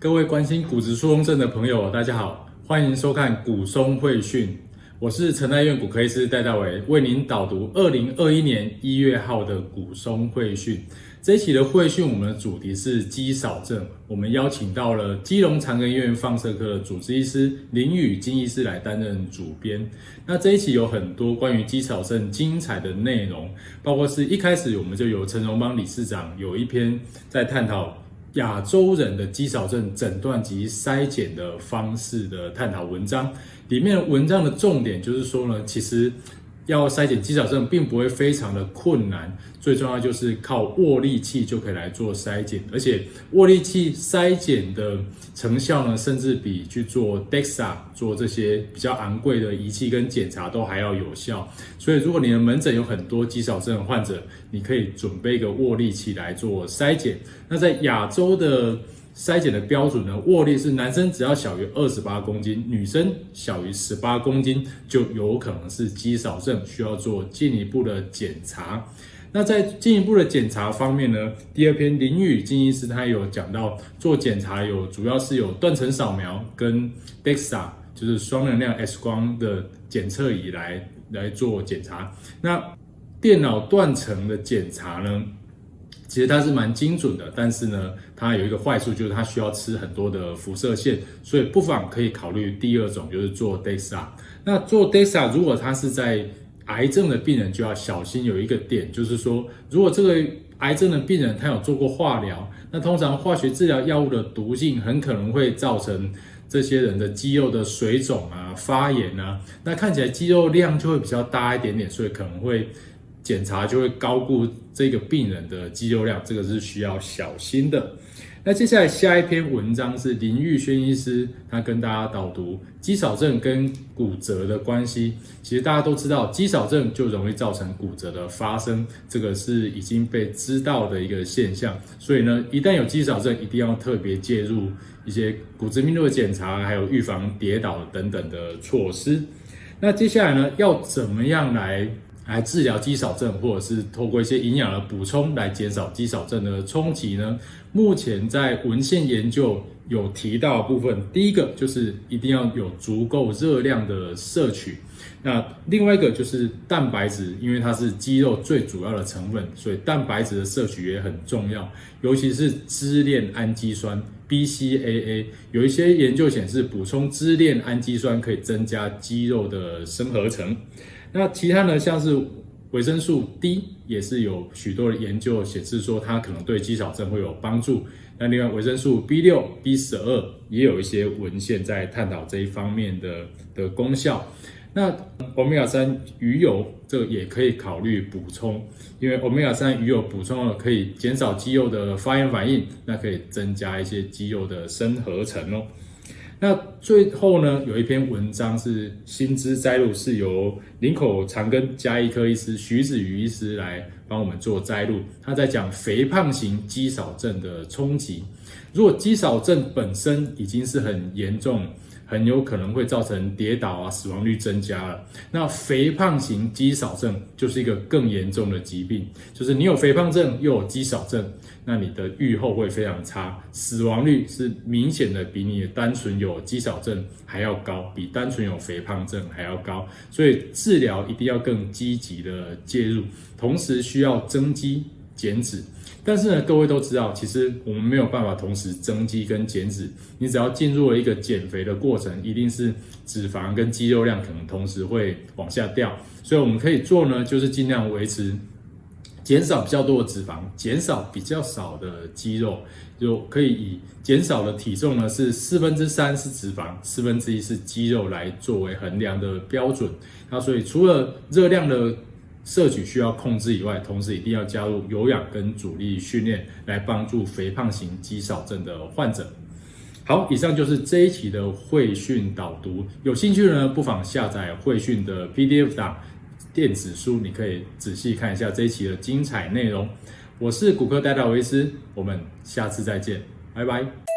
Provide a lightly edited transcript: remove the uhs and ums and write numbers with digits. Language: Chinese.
各位关心骨质疏松症的朋友，大家好，欢迎收看骨松会讯。我是成大医院骨科医师戴大伟，为您导读2021年1月号的骨松会讯。这一期的会讯，我们的主题是肌少症，我们邀请到了基隆长庚医院放射科的主治医师林宇金医师来担任主编。那这一期有很多关于肌少症精彩的内容，包括是一开始我们就有陈荣邦理事长有一篇在探讨亚洲人的肌少症诊断及筛检的方式的探讨文章，里面文章的重点就是说呢，其实要筛检肌少症并不会非常的困难，最重要就是靠握力器就可以来做筛检，而且握力器筛检的成效呢，甚至比去做 DEXA 做这些比较昂贵的仪器跟检查都还要有效。所以如果你的门诊有很多肌少症患者，你可以准备一个握力器来做筛检。那在亚洲的筛检的标准呢，握力是男生只要小于28公斤，女生小于18公斤就有可能是肌少症，需要做进一步的检查。那在进一步的检查方面呢，第二篇林宇金医师他有讲到做检查主要是有断层扫描跟 DEXA 就是双能量 X 光的检测仪来做检查。那电脑断层的检查呢，其实它是蛮精准的，但是呢，它有一个坏处，就是它需要吃很多的辐射线，所以不妨可以考虑第二种，就是做 DEXA。那做 DEXA， 如果它是在癌症的病人，就要小心有一个点，就是说，如果这个癌症的病人他有做过化疗，那通常化学治疗药物的毒性很可能会造成这些人的肌肉的水肿啊、发炎啊，那看起来肌肉量就会比较大一点点，所以可能会检查就会高估这个病人的肌肉量，这个是需要小心的。那接下来下一篇文章是林玉轩医师，他跟大家导读肌少症跟骨折的关系。其实大家都知道，肌少症就容易造成骨折的发生，这个是已经被知道的一个现象。所以呢，一旦有肌少症，一定要特别介入一些骨质密度的检查，还有预防跌倒等等的措施。那接下来呢，要怎么样来治疗肌少症，或者是透过一些营养的补充来减少肌少症的冲击呢？目前在文献研究有提到的部分，第一个就是一定要有足够热量的摄取。那另外一个就是蛋白质，因为它是肌肉最主要的成分，所以蛋白质的摄取也很重要，尤其是支链氨基酸 BCAA， 有一些研究显示补充支链氨基酸可以增加肌肉的生合成。那其他呢，像是维生素 D 也是有许多的研究显示说它可能对肌少症会有帮助。那另外维生素 B6、B12 也有一些文献在探讨这一方面的功效。那 Omega-3 鱼油这个也可以考虑补充，因为 Omega-3 鱼油补充了可以减少肌肉的发炎反应，那可以增加一些肌肉的生合成哦。那最后呢，有一篇文章是新知摘录，是由林口长庚家医科医师徐子瑜医师来帮我们做摘录。他在讲肥胖型肌少症的冲击。如果肌少症本身已经是很严重，很有可能会造成跌倒啊、死亡率增加了。那肥胖型肌少症就是一个更严重的疾病，就是你有肥胖症又有肌少症，那你的预后会非常差，死亡率是明显的比你单纯有肌少症还要高，比单纯有肥胖症还要高。所以治疗一定要更积极的介入，同时需要增肌减脂。但是呢，各位都知道，其实我们没有办法同时增肌跟减脂。你只要进入了一个减肥的过程，一定是脂肪跟肌肉量可能同时会往下掉。所以我们可以做呢，就是尽量维持减少比较多的脂肪，减少比较少的肌肉，就可以以减少的体重呢是3/4是脂肪，1/4是肌肉来作为衡量的标准。那所以除了热量的摄取需要控制以外，同时一定要加入有氧跟阻力训练，来帮助肥胖型肌少症的患者。好，以上就是这一期的会讯导读。有兴趣的呢，不妨下载会讯的 PDF 档电子书，你可以仔细看一下这一期的精彩内容。我是骨科戴大维医师，我们下次再见，拜拜。